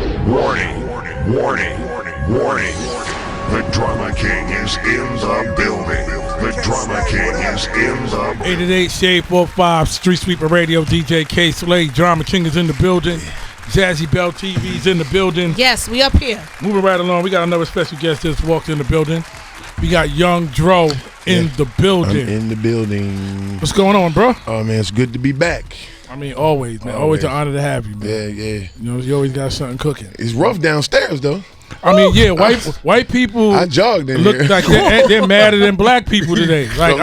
Warning, warning, warning. The Drama King is in the building. The Drama King is in the building. 888 Shade45 StreetSweeper Radio. DJ Kayslay. Drama King is in the building. Jazzy Bell TV's in the building. Yes, we up here. Moving right along, we got another special guest just walked in the building. We got Young Dro in the building. I'm in the building. What's going on, bro? Oh, man, it's good to be back. I mean, always, man. Always an honor to have you, man. Yeah. You know, you always got something cooking. It's rough downstairs, though. I mean, yeah, white people. I jogged in look here. like they're madder than black people today. Like,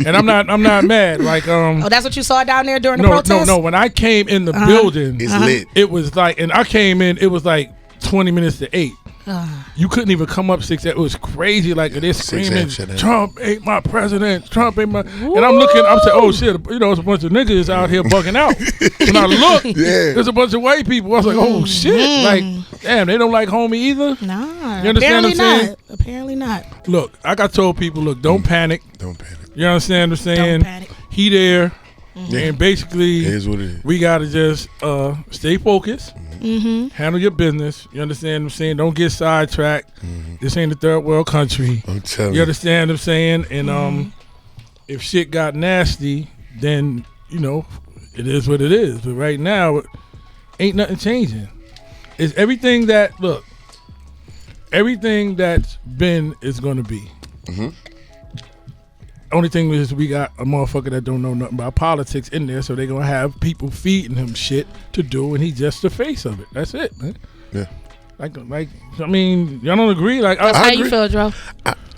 I'm not mad. Like, oh, that's what you saw down there during the protest? No. When I came in the building, it's lit. It was like, and I came in. It was like 20 minutes to 8. You couldn't even come up 6. It was crazy. Like they're screaming, "Trump ain't my president. Trump ain't my." And I'm looking. I'm saying, "Oh shit!" You know, it's a bunch of niggas out here bugging out. When I look, there's a bunch of white people. I was like, "Oh shit!" Like, damn, they don't like homie either. Nah, you understand what I'm saying? Apparently not. Look, like I told people, look, don't panic. Don't panic. You understand what I'm saying? Don't panic. He there, and basically, it is what it is. We gotta just stay focused. Handle your business. You understand what I'm saying? Don't get sidetracked. This ain't a third world country. I'm telling you. You understand what I'm saying? And if shit got nasty, then, you know, it is what it is. But right now, ain't nothing changing. It's everything that, look, everything that's been is going to be. Only thing is we got a motherfucker that don't know nothing about politics in there, so they're going to have people feeding him shit to do, and he's just the face of it. That's it, man. Yeah. Like, I mean, y'all don't agree? Like, That's how agree. you feel, Dro?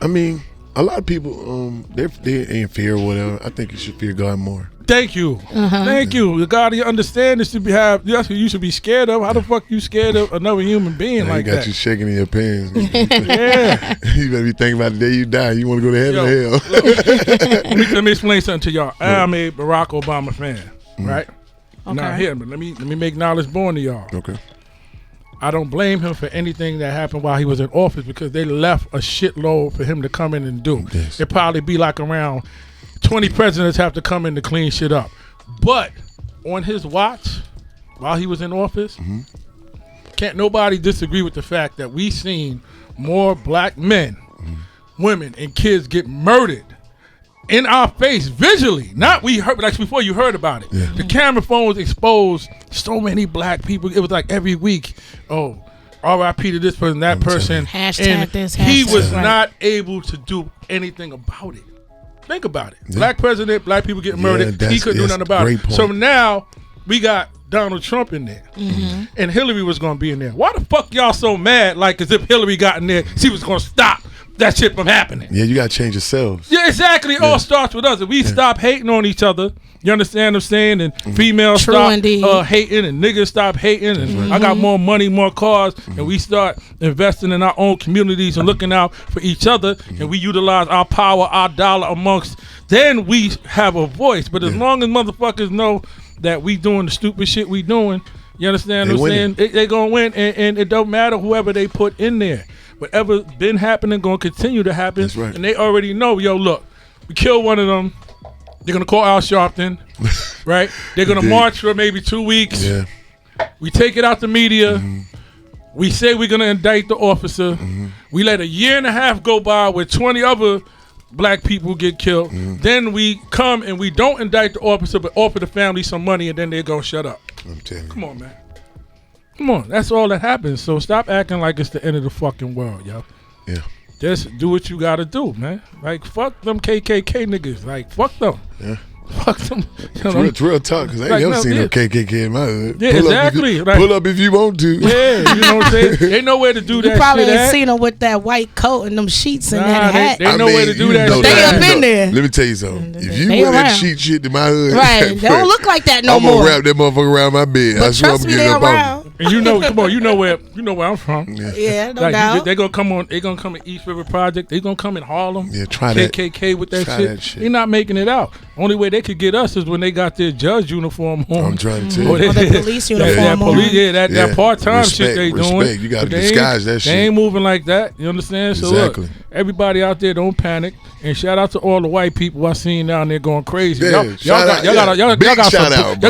I mean, a lot of people, they're in fear or whatever. I think you should fear God more. Thank you. Thank you. The God you understand this should be that's what you should be scared of. How the fuck you scared of another human being like that? Got you shaking in your pants. Yeah. You better be thinking about the day you die. You want to go to heaven or hell. Let me explain something to y'all. I'm a Barack Obama fan, right? Okay. Now here, but let me make knowledge born to y'all. Okay. I don't blame him for anything that happened while he was in office because they left a shitload for him to come in and do. Yes. It'd probably be like around 20 presidents have to come in to clean shit up. But on his watch, while he was in office, can't nobody disagree with the fact that we seen more black men, women, and kids get murdered in our face visually. Not we heard, like before you heard about it. Yeah. The camera phones exposed so many black people. It was like every week, oh, R.I.P. to this person, that person. Hashtag and this, he hashtag was right. not able to do anything about it. Think about it. Yeah. Black president, black people getting murdered. He couldn't do nothing about it. Point. So now we got Donald Trump in there. And Hillary was going to be in there. Why the fuck y'all so mad like as if Hillary got in there, she was going to stop that shit from happening? Yeah, you got to change yourselves. Yeah, exactly. It all starts with us. If we stop hating on each other, you understand what I'm saying? And females stop hating and niggas stop hating. And I got more money, more cars. And we start investing in our own communities and looking out for each other. And we utilize our power, our dollar amongst. Then we have a voice. But as long as motherfuckers know that we doing the stupid shit we doing, you understand what I'm saying? They going to win. And it don't matter whoever they put in there. Whatever been happening going to continue to happen. That's right. And they already know, yo, look, we kill one of them. They're going to call Al Sharpton, right? They're going to march for maybe 2 weeks. Yeah. We take it out the media. We say we're going to indict the officer. We let a year and a half go by where 20 other black people get killed. Then we come and we don't indict the officer but offer the family some money and then they're going to shut up. I'm telling you. Come on, man. Come on. That's all that happens. So stop acting like it's the end of the fucking world, yo. Yeah. Just do what you gotta do, man. Like, fuck them KKK niggas. Like, fuck them. Yeah. Fuck them. It's real talk, because I ain't never seen no KKK in my hood. Yeah, exactly. Pull up if you want to. Yeah, you know what I'm saying? Ain't nowhere to do that shit. You probably ain't seen them with that white coat and them sheets and that hat. They know where to do that shit. They up in there. Let me tell you something. If you wear that shit in my hood, right, they don't look like that no more. I'm going to wrap that motherfucker around my bed. But I swear I'm going to get it up on. And you know, come on, you know where I'm from. Yeah, no doubt. They gonna come on. They gonna come in East River Project. They gonna come in Harlem. Yeah, try that. KKK with that shit. They not making it out. Only way they could get us is when they got their judge uniform on. I'm trying to tell you. Or the police uniform on. That part-time shit they doing. You gotta disguise that shit. They ain't moving like that. You understand? So look, everybody out there, don't panic. And shout out to all the white people I seen down there going crazy. Yeah, y'all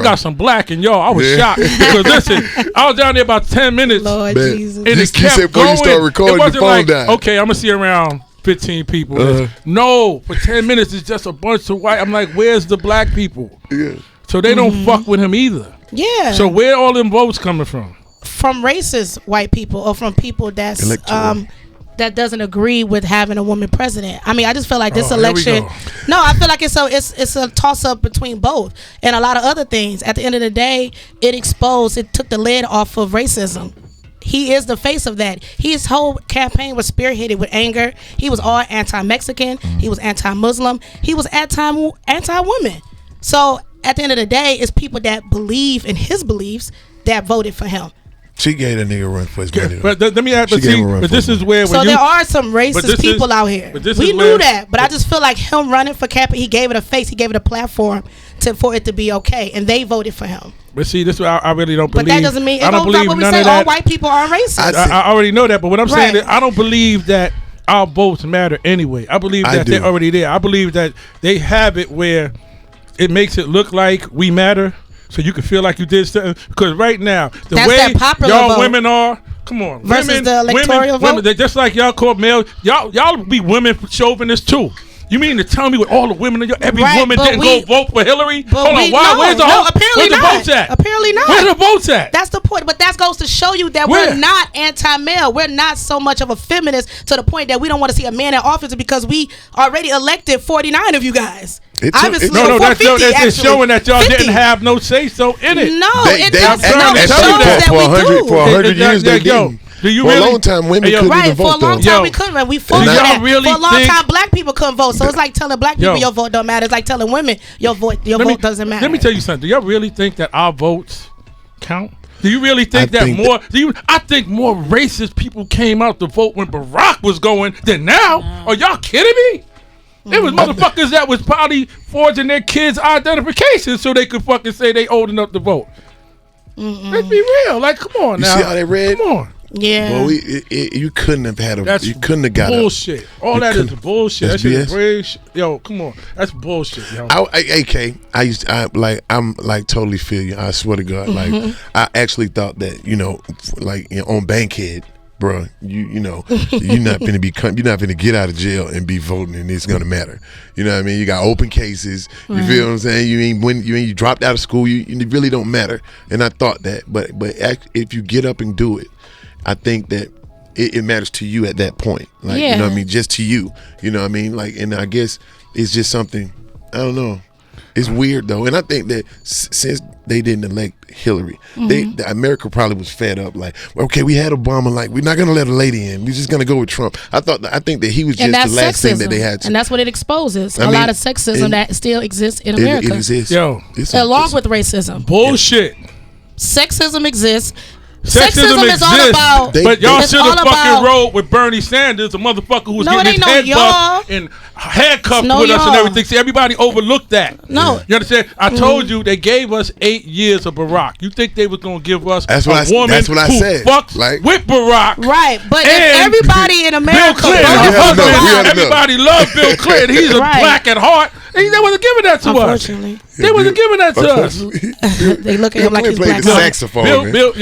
got some black in y'all. I was shocked because listen, I was was down there about 10 minutes. Lord Man, Jesus. And it kept said before going. you start recording, It your wasn't phone like, died. okay, I'm going to see around 15 people. No, for 10 minutes, it's just a bunch of white. I'm like, where's the black people? Yeah. So they don't fuck with him either. Yeah. So where all them votes coming from? From racist white people or from people that's that doesn't agree with having a woman president. I mean, I just feel like this election. No, I feel like it's a toss up between both and a lot of other things. At the end of the day, it took the lid off of racism. He is the face of that. His whole campaign was spearheaded with anger. He was all anti-Mexican. He was anti-Muslim. He was anti-woman. So at the end of the day, it's people that believe in his beliefs that voted for him. She gave that nigga a run for his money. But let me ask. But this is where. So there are some racist people out here. We knew that, but I just feel like him running for campaign, he gave it a face, he gave it a platform for it to be okay, and they voted for him. But see, this is what I really don't believe. But that doesn't mean I don't believe what we none say. of that. All white people are racist. I already know that, but what I'm saying is I don't believe that our votes matter anyway. I believe that they're already there. I believe that they have it where it makes it look like we matter. So you can feel like you did something. Because right now, the way y'all vote. Women are, come on. Versus the electoral vote? Women, they're just like y'all call male. Y'all be women chauvinists too. You mean to tell me with all the women, every woman didn't go vote for Hillary? Hold on, why? Where's the votes at? Apparently not. Where's the votes at? That's the point. But that goes to show you that we're not anti-male. We're not so much of a feminist to the point that we don't want to see a man in office because we already elected 49 of you guys. It's showing that y'all didn't have no say so in it. No, it doesn't. For 100 years they didn't. For a long time, women couldn't even vote. For a long time, we couldn't. We fought for that. For a long time, black people couldn't vote. So it's like telling black people your vote don't matter. It's like telling women your vote doesn't matter. Let me tell you something. Do y'all really think that our votes count? Do you really think I think more racist people came out to vote when Barack was going than now. Are y'all kidding me? It was motherfuckers that was probably forging their kids' identification so they could fucking say they old enough to vote. Let's be real. Like, come on now. You see how they read? Come on. Yeah. Well, you couldn't have had you couldn't have got bullshit. All that is bullshit. That shit is crazy. Yo, come on. That's bullshit, yo. I'm totally feel you. I swear to God. Like, I actually thought that, on Bankhead, bro, you're not gonna get out of jail and be voting, and it's gonna matter. You know what I mean? You got open cases. You feel what I'm saying? You dropped out of school. You really don't matter. And I thought that, but if you get up and do it, I think that it matters to you at that point. Like, you know what I mean? Just to you. You know what I mean? Like, and I guess it's just something. I don't know. It's weird though, and I think that since they didn't elect Hillary, America probably was fed up. Like, okay, we had Obama. Like, we're not gonna let a lady in. We're just gonna go with Trump. I think that he was just the last thing that they had to. And that's what it exposes. A lot of sexism that still exists in America. It exists. Yo, along with racism. Bullshit. Sexism exists. Sexism is all about. But y'all should have fucking rolled with Bernie Sanders, a motherfucker who was getting his head buffed and handcuffed with us and everything. See, everybody overlooked that. No. You understand? I told you they gave us 8 years of Barack. You think they was going to give us a woman who fucks with Barack? Right. But if everybody in America Bill Clinton, everybody loved Bill Clinton. He's a black at heart. They wasn't giving that to us. They wasn't giving that to us. They look at him like he's black. The saxophone. Bill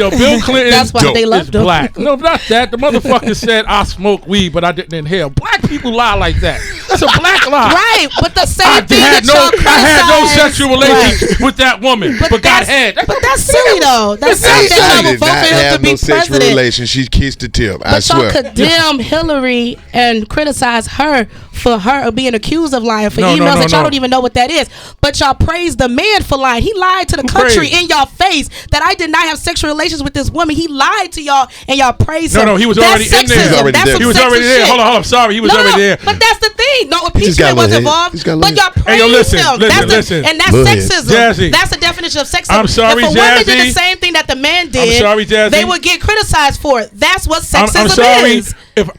Clinton That's why they loved him. Black. No, not that. The motherfucker said I smoke weed, but I didn't inhale. Black people lie like that. That's a black lie. Right, but the same thing I had no sexual relations with that woman, but got head. But that's silly though. That's silly that y'all would vote for him to be sexual president. Relation. She kissed the tip. I But swear. y'all condemn Hillary and criticize her for her being accused of lying for emails that y'all don't even know what that is. But y'all praise the man for lying. He lied to the country in y'all face that I did not have sexual relations with this woman. He lied to y'all and y'all praised him. No, he was already in there. He was already there. Hold on. I'm sorry. He was already there. But that's the thing. No impeachment was involved. But y'all praised him. Listen. And that's sexism. Jazzy. That's the definition of sexism. I'm sorry, if a Jazzy. woman did the same thing that the man did, I'm sorry, Jazzy. they would get criticized for it. That's what sexism I'm sorry. is. He lied.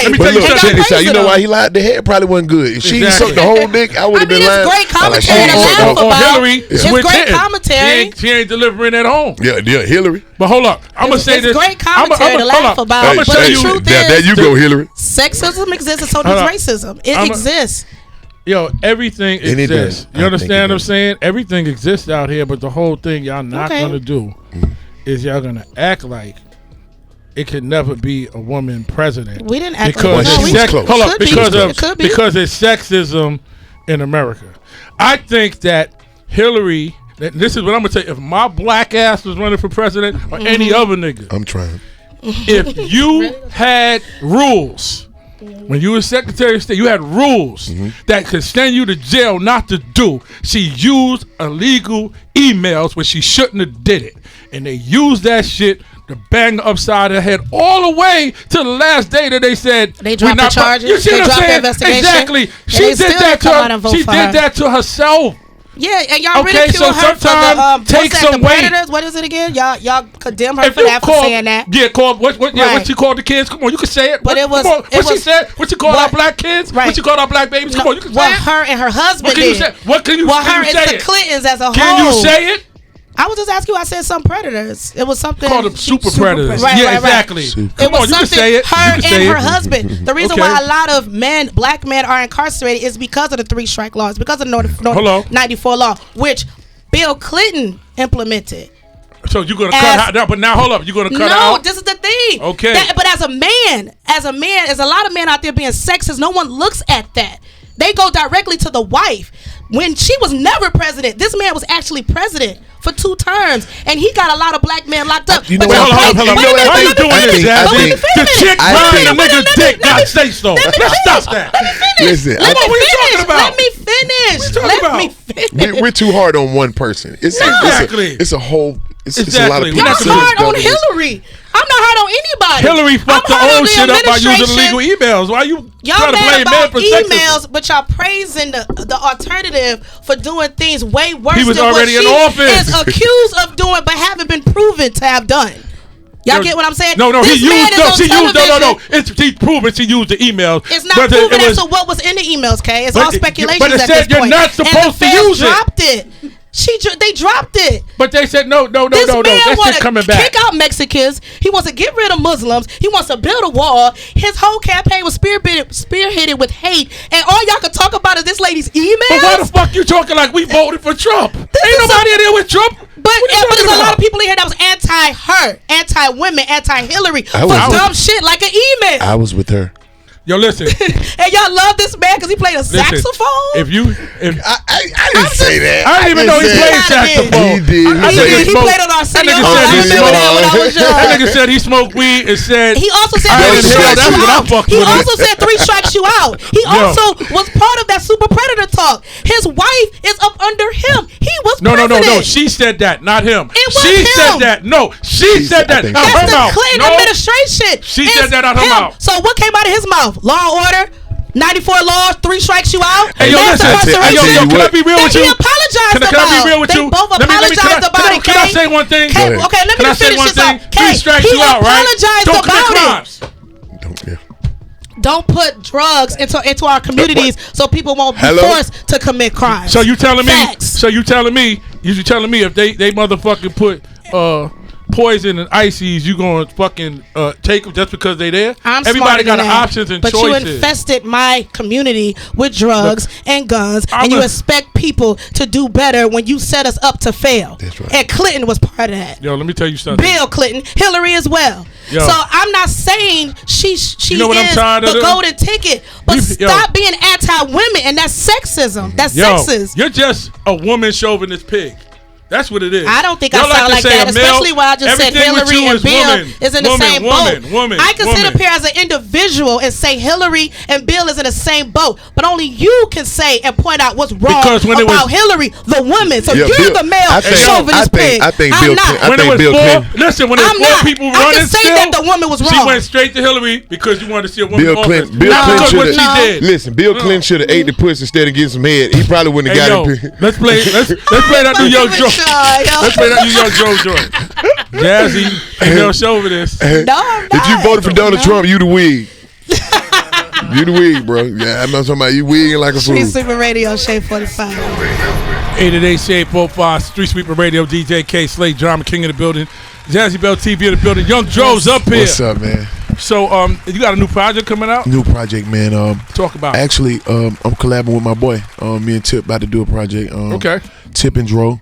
Let me tell you something. You know why he lied? The head probably wasn't good. If she sucked the whole dick, I would have been lying. It's great commentary to laugh about. Hillary, it's great commentary. She ain't delivering at home. Yeah, Hillary. But hold up, I'm gonna say this. It's great commentary to laugh about. I'm gonna tell you. The truth there you go, Hillary. Sexism exists, and so does racism. It exists. Yo, everything exists. You understand what I'm saying? Everything exists out here, but the whole thing y'all not gonna do is y'all gonna act like it could never be a woman president. We didn't act because like because it's sexism in America. I think that Hillary. This is what I'm gonna say. If my black ass was running for president or any other nigga, I'm trying. If you had rules when you were Secretary of State, you had rules that could send you to jail not to do. She used illegal emails when she shouldn't have did it, and they used that shit to bang her upside her head all the way to the last day that they said they dropped the charges. You see they what I'm saying? Investigation. Exactly. She did that to herself. Yeah, and y'all ridicule her for the take some Predators. What is it again? Y'all condemn her for that for saying that. Yeah, what she called the kids? Come on, you can say it. But it was what she said. What she called our black kids? Right. What she called our black babies? Come on, you can say it. Her and her husband. What can you say? What can you say? Well, her and the Clintons as a whole. Can you say it? I was just asking you. I said some predators. It was something called them super predators. Right, yeah, exactly. It was you can say it. Her and her husband. The reason why a lot of black men are incarcerated is because of the 3 strike laws, because of the 94 law, which Bill Clinton implemented. So you're gonna cut out, but now hold up, you're gonna cut out. No, this is the thing. Okay. But as a man, there's a lot of men out there being sexist. No one looks at that. They go directly to the wife. When she was never president, this man was actually president for 2 terms, and he got a lot of black men locked up. You know what? Hold on. Why are you doing this, Jazzy? The chick riding the nigga's dick got say so. Let's stop that. Listen, what are you talking about? Let me finish. Let me finish. We're too hard on one person. It's a whole. It's a lot of people. Y'all hard on Hillary. I'm not hard on anybody. Hillary fucked her own shit up by using illegal emails. Why you trying to blame men for emails, but y'all praising the alternative for doing things way worse than what she is accused of doing, but haven't been proven to have done. Y'all get what I'm saying? No. He's proven she used the emails. It's not proven as to what was in the emails, Kay. It's all speculation. But it said you're not supposed to use it. Dropped it. They dropped it. But they said no. This man That's coming back. Kick out Mexicans. He wants to get rid of Muslims. He wants to build a wall. His whole campaign was spearheaded with hate. And all y'all can talk about is this lady's emails. But why the fuck you talking like we voted for Trump? Ain't nobody in there with Trump. But there's a lot of people in here that was anti-her, anti-women, anti-Hillary for dumb shit like an email. I was with her. Yo, listen. And y'all love this man because he played a saxophone? I didn't say that. I didn't even know he played saxophone. He played on Arsenio. That nigga said he smoked weed and said he also said 3 strikes you out. He also said 3 strikes you out. He also was part of that super predator talk. His wife is up under him. He was president. No. She said that, not him. She said that. No, she said that. That's the Clinton administration. She said that out her mouth. So what came out of his mouth? Law and order, 94 laws, 3 strikes you out. Hey, yo, listen. Can I be real with you? He apologized about. Can I be real with you? They both apologized about it. Can I say one thing? Okay, let me finish this up. 3 strikes you out, right? Don't commit crimes. Don't put drugs into our communities so people won't be forced to commit crimes. So you telling me if they motherfucking put poison and ices, you gonna fucking take them just because they there? Everybody got options and choices. But you infested my community with drugs and guns, and you expect people to do better when you set us up to fail. That's right. And Clinton was part of that. Yo, let me tell you something. Bill Clinton, Hillary as well. Yo. So I'm not saying she is the golden ticket, but stop being anti-women, and that's sexism. That's sexist. You're just a woman chauvinist pig. That's what it is. I don't think I sound like that, especially when I just said Hillary and Bill is in the same boat. I can sit up here as an individual and say Hillary and Bill is in the same boat, but only you can say and point out what's wrong about Hillary, the woman. So you're the male chauvinist pig. I think Bill Clinton. Listen, when there's 4 people running, I can say that the woman was wrong. She went straight to Hillary because you wanted to see a woman. Bill Clinton should have ate the pussy instead of getting some head. He probably wouldn't have got it. Let's play that new Young Dro. Let's play that new Young Dro joint. Jazzy, female chauvinist. No, I'm not. If you voted for Donald Trump, you the wig. You the wig, bro. Yeah, I'm not talking about you wigging like a fool. StreetSweeper Radio, Shade45. 888 Shade45, StreetSweeper Radio, DJ Kayslay, Drama King in the building, Jazzy Bell TV in the building. Young Dro's up here. What's up, man? So, you got a new project coming out? New project, man. Talk about it. Actually, I'm collabing with my boy. Me and Tip about to do a project. Okay. Tip and Dro.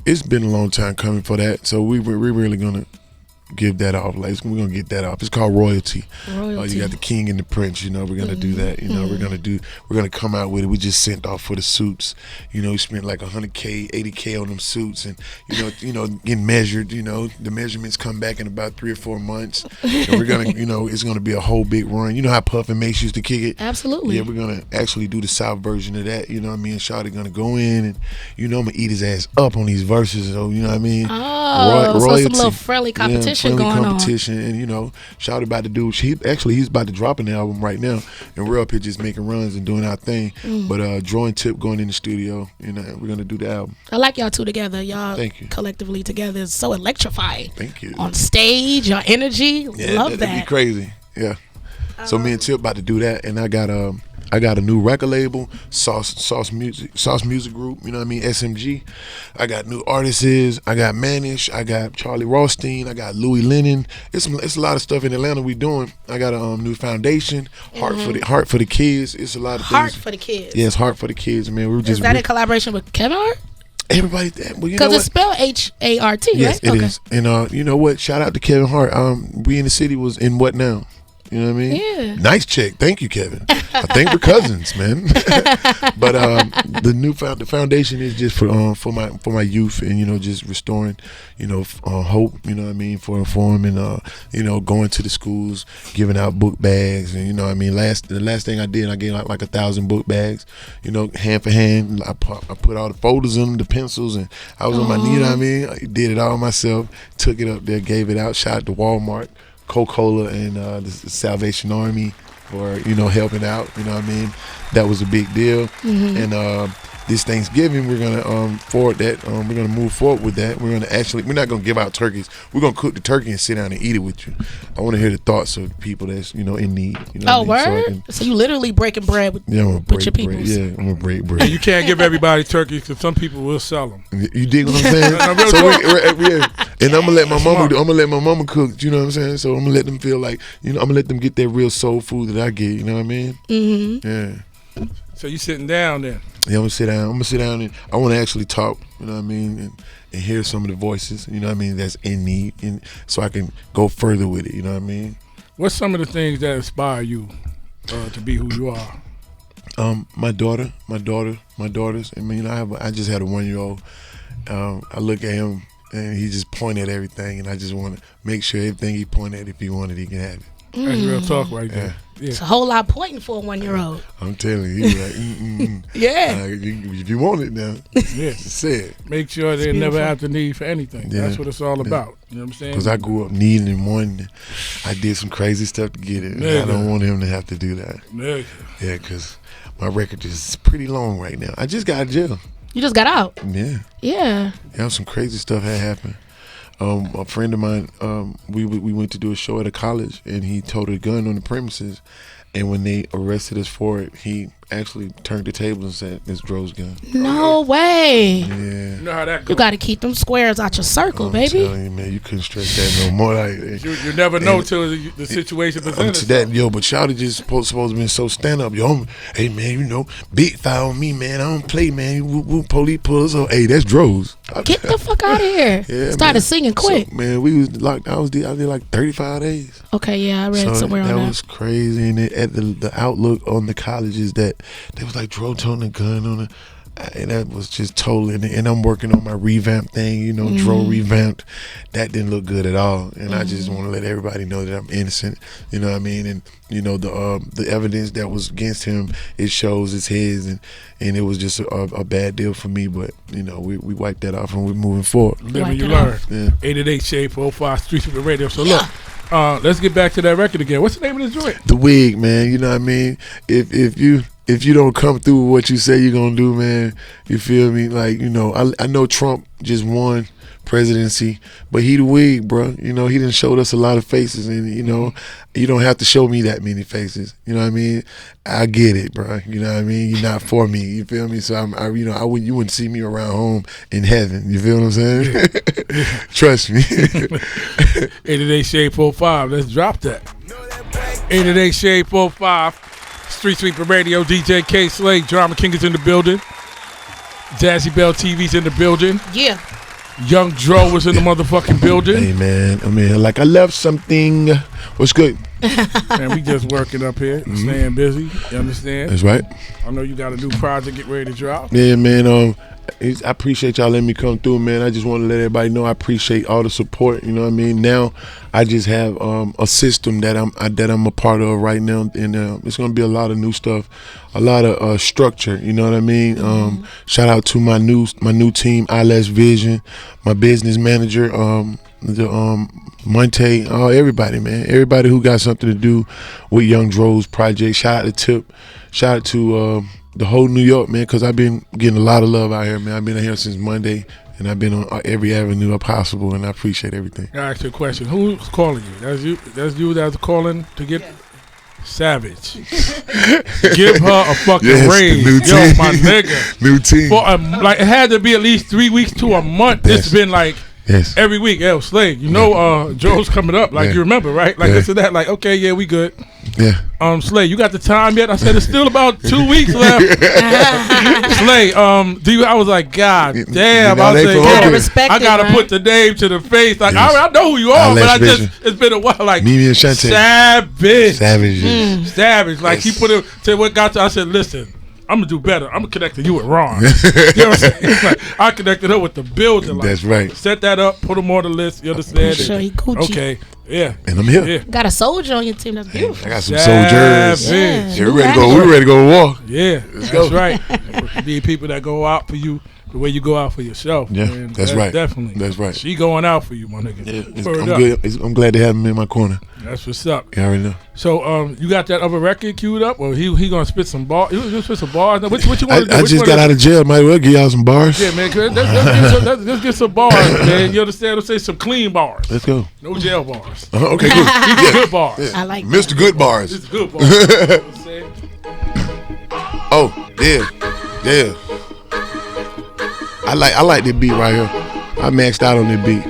it's been a long time coming for that. So we're really gonna give that off. Like we're gonna get that off. It's called royalty. You got the king and the prince. We're gonna do that. We're gonna come out with it. We just sent off for the suits. We spent like $100K, $80K on them suits, and getting measured. The measurements come back in about 3 or 4 months. And we're gonna, it's gonna be a whole big run. You know how Puff and Mace used to kick it? Absolutely. Yeah, we're gonna actually do the South version of that. Me and Shawty gonna go in, and I'm gonna eat his ass up on these verses. So you know what I mean? Oh, so some little friendly competition going on. And Shawty about to do. He's about to drop an album right now, and we're up here just making runs and doing our thing. But Dro and Tip going in the studio, we're gonna do the album. I like y'all two together. Y'all Thank you. Collectively together is so electrifying. Thank you. On stage, your energy, love that. That'd be crazy. Yeah. So me and Tip about to do that, and I got a new record label, Sauce Music Group, SMG. I got new artists, I got Manish, I got Charlie Rothstein, I got Louis Lennon. It's a lot of stuff in Atlanta we doing. I got a new foundation, Heart for the Kids. It's a lot of things. Heart for the Kids. Yes, Heart for the Kids, man. Is that in collaboration with Kevin Hart? Everybody, because it's spelled HART, yes, right? It is. And you know what? Shout out to Kevin Hart. We in the city was in What Now? You know what I mean? Yeah. Nice check. Thank you, Kevin. I think we're cousins, man. But the foundation is just for my youth, and just restoring, hope. You know what I mean, for them, and going to the schools, giving out book bags, and the last thing I did, I gave out like 1,000 book bags, hand for hand. I put all the folders in them, the pencils, and I was on my knee. You know what I mean? I did it all myself. Took it up there, gave it out. Shot to Walmart, Coca-Cola, and the Salvation Army for helping out. You know what I mean? That was a big deal. And this Thanksgiving we're gonna forward that. We're gonna move forward with that. We're not gonna give out turkeys. We're gonna cook the turkey and sit down and eat it with you. I want to hear the thoughts of people that's in need. Word? So you literally breaking bread with your people. Yeah, I'm gonna break bread. And you can't give everybody turkeys because some people will sell them. You dig what I'm saying? And I'm gonna let my mama. I'm gonna let my mama cook. You know what I'm saying? So I'm gonna let them feel like I'm gonna let them get that real soul food that I get. You know what I mean? Yeah. So you sitting down then? Yeah, I'm gonna sit down and I want to actually talk. You know what I mean? And hear some of the voices. You know what I mean? That's in need, and so I can go further with it. You know what I mean? What's some of the things that inspire you to be who you are? My daughters. I mean, I just had a 1-year-old. I look at him and he just point at everything, and I just want to make sure everything he point at, if he wanted, he can have it. That's real talk right there. Yeah. It's a whole lot pointing for a 1-year-old. I'm telling you, he's like, Yeah. If you want it now, say it. Make sure they never have to need for anything. Yeah. That's what it's all about. You know what I'm saying? Because I grew up needing and wanting. I did some crazy stuff to get it. I don't want him to have to do that. Yeah, because my record is pretty long right now. I just got out of jail. You just got out? Yeah. Yeah. Some crazy stuff had happened. A friend of mine, we went to do a show at a college, and he toted a gun on the premises. And when they arrested us for it, he actually turned the table and said, "It's Dro's gun." No way. Yeah. You know how that goes. You got to keep them squares out your circle, baby. I'm telling you, man, you couldn't stress that no more. You never know till the situation presents itself. But Shawty just supposed to be so stand up. Hey man, big foul on me, man. I don't play, man. Whoop, police pull us up. Hey, that's Dro's. Get the fuck out of here. Yeah, started singing quick. So, man, we was locked. I did like 35 days. Okay, yeah, I read somewhere on that. That was crazy. And the outlook on the college is that they was like Dro toting a gun on it. And that was just totally, and I'm working on my revamp thing, Dro revamped. That didn't look good at all. And I just want to let everybody know that I'm innocent, you know what I mean? And, the evidence that was against him, it shows it's his, and it was just a bad deal for me. But, we wiped that off and we're moving forward. Live and you learn. Yeah. 888 Shade45 StreetSweeper Radio. So look, let's get back to that record again. What's the name of this joint? The Wig, man. You know what I mean? If you don't come through with what you say you're gonna do, man, you feel me? Like, I know Trump just won presidency, but he the Wig, bro. He done showed us a lot of faces, and you don't have to show me that many faces. You know what I mean? I get it, bro. You know what I mean? You're not for me. You feel me? So you wouldn't see me around home in heaven. You feel what I'm saying? Trust me. 888 Shade45. Let's drop that. 888 Shade45. StreetSweeper Radio, DJ Kayslay, Drama King is in the building. Jazzy Bell TV's in the building. Yeah. Young Dro was in the motherfucking building. Hey man, I mean, like I left something. What's good? Man, we just working up here, staying busy. You understand? That's right. I know you got a new project get ready to drop. Yeah, man. I appreciate y'all letting me come through, man. I just want to let everybody know I appreciate all the support. You know what I mean? Now I just have a system that I'm a part of right now, and it's gonna be a lot of new stuff, a lot of structure. You know what I mean? Shout out to my new team, Eyelash Vision, my business manager, Monte, everybody, man. Everybody who got something to do with Young Dro's project. Shout out to Tip. Shout out to the whole New York, man, because I've been getting a lot of love out here, man. I've been out here since Monday, and I've been on every avenue possible, and I appreciate everything. I ask you a question. Who's calling you? That's you that's calling to get Savage. Give her a fucking raise. New Yo, team. my nigga. New team. For like it had to be at least 3 weeks to a month. Yes. It's been like every week. Yo, Slay, you know Joe's coming up. Like you remember, right? Like this and that. Like, okay, yeah, we good. Yeah. Slay, you got the time yet? I said it's still about 2 weeks left. Slay, I was like, God damn. I was like, I gotta put the name to the face. Like I know who you are, but it's been a while. Like Mimi and Shante. Savage. Like he put it to what got to. I said, listen, I'm gonna do better. I'm gonna connect you with Ron. You know what I'm saying? Like, I connected her with the building. Like, that's right. Set that up. Put him on the list. You understand? Sure, he Gucci. Okay. Yeah. And I'm here. Yeah. Got a soldier on your team. That's beautiful. I got some soldiers. Yeah. Yeah, we're ready to go to war. Yeah, that's right. You need people that go out for you the way you go out for yourself. Yeah, man. that's right. Definitely. That's right. She going out for you, my nigga. Yeah, I'm glad to have him in my corner. That's what's up. You already know. So, you got that other record queued up, or he gonna spit some bars? You gonna spit some bars? Now, what you want to do? I just got out of jail. Might well give y'all some bars. Yeah, man. Let's get some bars, man. You understand? Let's say some clean bars. Let's go. No jail bars. Okay, good. Good bars. Yeah. I like Mr. Good Bars. It's good bars. You know what I'm saying? Oh, yeah. I like that beat right here. I maxed out on that beat.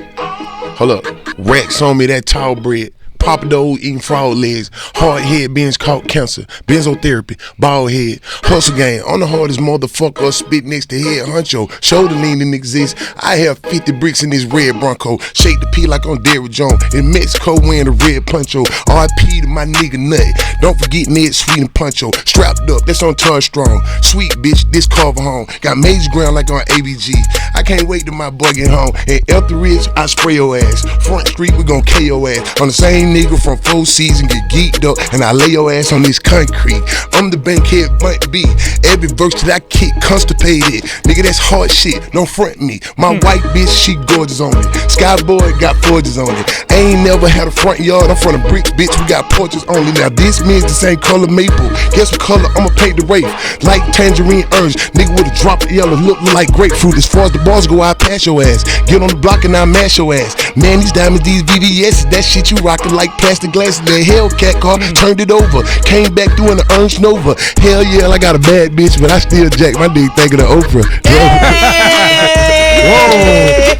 Hold up. Rex on me, that tall bread. Papa Dole eating frog legs. Hard head binge caught cancer. Benzotherapy. Bald head. Hustle game. On the hardest motherfucker spit next to head honcho. Shoulder lean didn't exist. I have 50 bricks in this red Bronco. Shake the P like on Derrick Jones. In Mexico wearing a red poncho. RIP to my nigga Nut. Don't forget Ned Sweet and Poncho. Strapped up, that's on Todd Strong. Sweet bitch, this cover home. Got major ground like on ABG. I can't wait till my boy get home. And Etheridge, I spray your ass. Front Street, we gon' kill your ass. On the same nigga from 4 Seasons get geeked up, and I lay your ass on this concrete. I'm the bankhead Bunt B. Every verse that I kick constipated. Nigga, that's hard shit. Don't front me. My white bitch, she gorgeous on it. Skyboy got forges on it. I ain't never had a front yard. I'm from the bricks, bitch. We got porches only. Now this means the same color maple. Guess what color I'ma paint the wraith? Like tangerine orange. Nigga with a drop of yellow look like grapefruit. As far as the bars go, I pass your ass. Get on the block and I mash your ass. Man, these diamonds, these VVS, that shit you rockin' like plastic glasses. The Hellcat car turned it over. Came back doing the Ernst Nova. Hell yeah, I got a bad bitch, but I still jack my dick thinking of Oprah. Hey.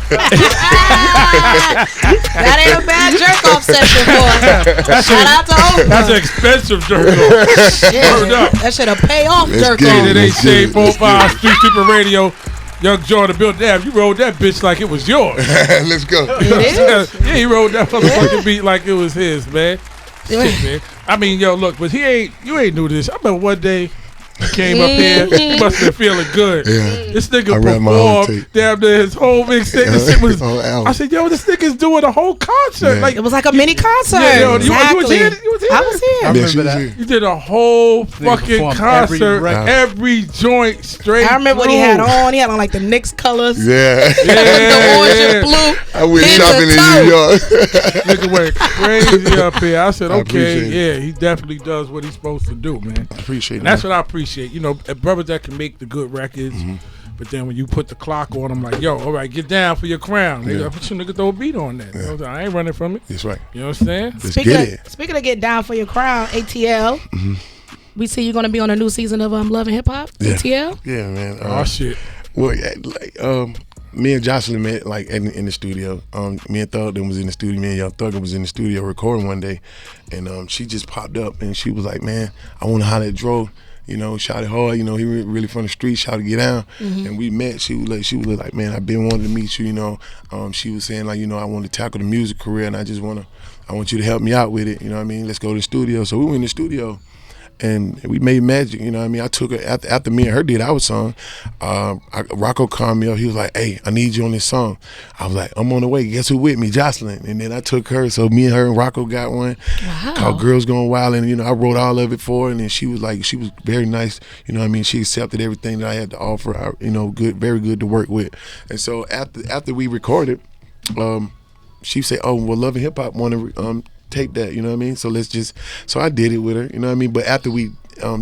That ain't a bad jerk off session, boy. Shout out to Oprah. That's an expensive jerk off. That should have pay off jerk off. It ain't Shade45 StreetSweeper Radio. Young Dro in the building. Damn, you rolled that bitch like it was yours. Let's go. It is? Yeah, he rolled that motherfucking beat like it was his, man. Shit, man. I mean, yo, look, but you ain't new to this. I remember one day he came up here. He must have been feeling good. Yeah. This nigga performed damn near his whole mixtape. This shit was. I said, yo, this nigga's doing a whole concert. Yeah. Like It was like a mini concert. Yeah, yo, exactly. you was here? I was here. I remember that. You did a whole fucking concert, every joint straight. I remember what he had on. He had on like the Knicks colors. Yeah. The orange and blue. I went shopping in New York. Nigga went crazy up here. I said, I okay, appreciate yeah, he definitely does what he's supposed to do, man. I appreciate And that's what I appreciate. You know, brothers that can make the good records, but then when you put the clock on them, like, yo, all right, get down for your crown. Nigga, put your nigga throw a beat on that. You know, I ain't running from it. That's right. You know what I'm saying? Let's get it. Speaking of get down for your crown, ATL. We see you're gonna be on a new season of Love and Hip Hop. ATL. Yeah, man. Oh shit. Well, me and Jocelyn met like in the studio. Me and Thug was in the studio. Me and Young Thug was in the studio recording one day, and she just popped up and she was like, "Man, I want to holler at Dro." you know, shouted hard. You know, he really from the street, shouted get down. And we met. She was like, man, I've been wanting to meet you. You know, she was saying like, you know, I want to tackle the music career, and I want you to help me out with it. You know what I mean? Let's go to the studio. So we went in the studio. And we made magic, you know what I mean? I took her, after me and her did our song, Rocco called me up. He was like, hey, I need you on this song. I was like, I'm on the way. Guess who with me? Jocelyn. And then I took her, so me and her and Rocco got one called Girls Going Wild. And, you know, I wrote all of it for her. And then she was very nice, you know what I mean? She accepted everything that I had to offer, you know, very good to work with. And so after we recorded, she said, oh, well, Love and Hip Hop want to tape that, you know what I mean? So so I did it with her, you know what I mean? But after we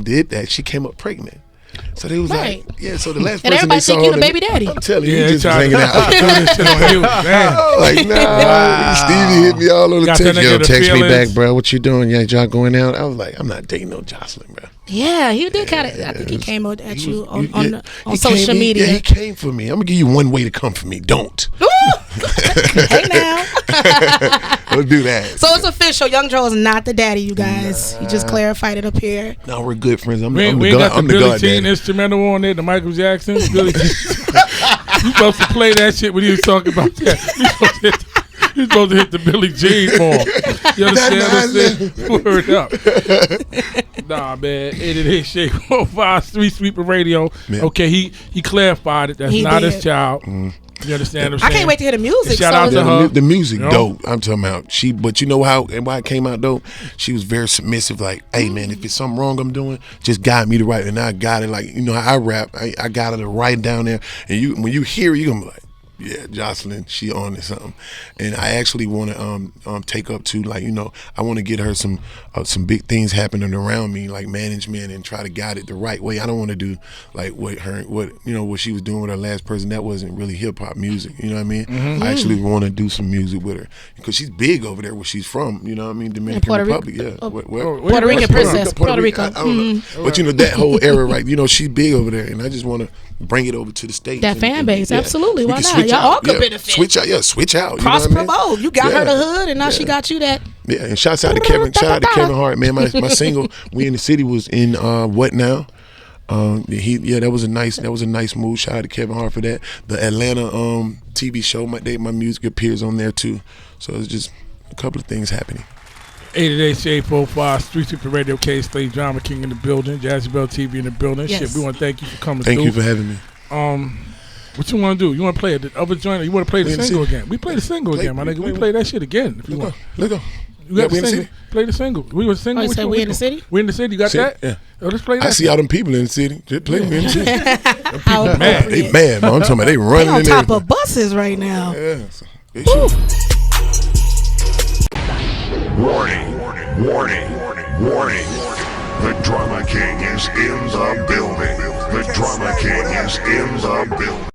did that, she came up pregnant. So they was like, yeah, so the last person they saw, and everybody think you the baby daddy. I'm telling you, he just was hanging out. Like, nah, Stevie hit me all on the text. Yo, text me back, bro. What you doing? Yeah, y'all going out? I was like, I'm not dating no Jocelyn, bro. Yeah, he did kind of. I think he came at you on social media. Yeah, he came for me. I'm gonna give you one way to come for me. Don't. Hey now. We'll do that. So it's official. Young Dro is not the daddy, you guys. He just clarified it up here. No, we're good friends. We ain't got the Billie Jean instrumental on there, the Michael Jackson. Billie Jean. You supposed to play that shit when you was talking about that. You're supposed to hit the Billie Jean form. You understand? Word up. Nah, man. 888 Shade45 StreetSweeper Radio. Man. Okay, he clarified it. That's not his child. You understand what I'm saying? I can't wait to hear the music. Shout out to her. The music, dope. I'm talking about but you know why it came out dope? She was very submissive. Like, hey man, if it's something wrong I'm doing, just guide me to right. And I got it. Like, you know how I rap. I got it to write down there. And when you hear it, you're gonna be like, yeah, Jocelyn, she on to something. And I actually want to take up to, like, you know, I want to get her some big things happening around me, like management, and try to guide it the right way. I don't want to do like what she was doing with her last person. That wasn't really hip hop music. You know what I mean? I actually want to do some music with her because she's big over there where she's from. You know what I mean? Dominican Republic. Yeah, Puerto Rican princess. Puerto Rico. I don't know. But you know that whole era, right? You know, she's big over there, and I just want to bring it over to the States. That fan base, absolutely. Why not? Y'all all could benefit. Switch out. Cross promote. You got her the hood, and now she got you that. Yeah, and shouts out to Kevin. Shout out to Kevin Hart, man. My single, We in the City, was in What Now. That was a nice move. Shout out to Kevin Hart for that. The Atlanta TV show, my music appears on there too. So it's just a couple of things happening. 888 Shade45 StreetSweeper Radio, Kayslay, Drama King in the building, Jazzy Bell TV in the building. Yes. Shit, we want to thank you for coming. Thank you for having me. What you want to do? You want to play the other joint, or you want to play the single again? We play the single again, my nigga. We play that shit again if you want. Let's go. You got the single? Play the single. We were single. Oh, you said we in the city? We in the city. You got that? Yeah. Oh, let's play that. I see all them people in the city. Just play me in the city. How mad. They mad, man. I'm talking about they running on in top of buses right now. Yeah. Warning. The Drama King is in the building. The Drama King is in the building.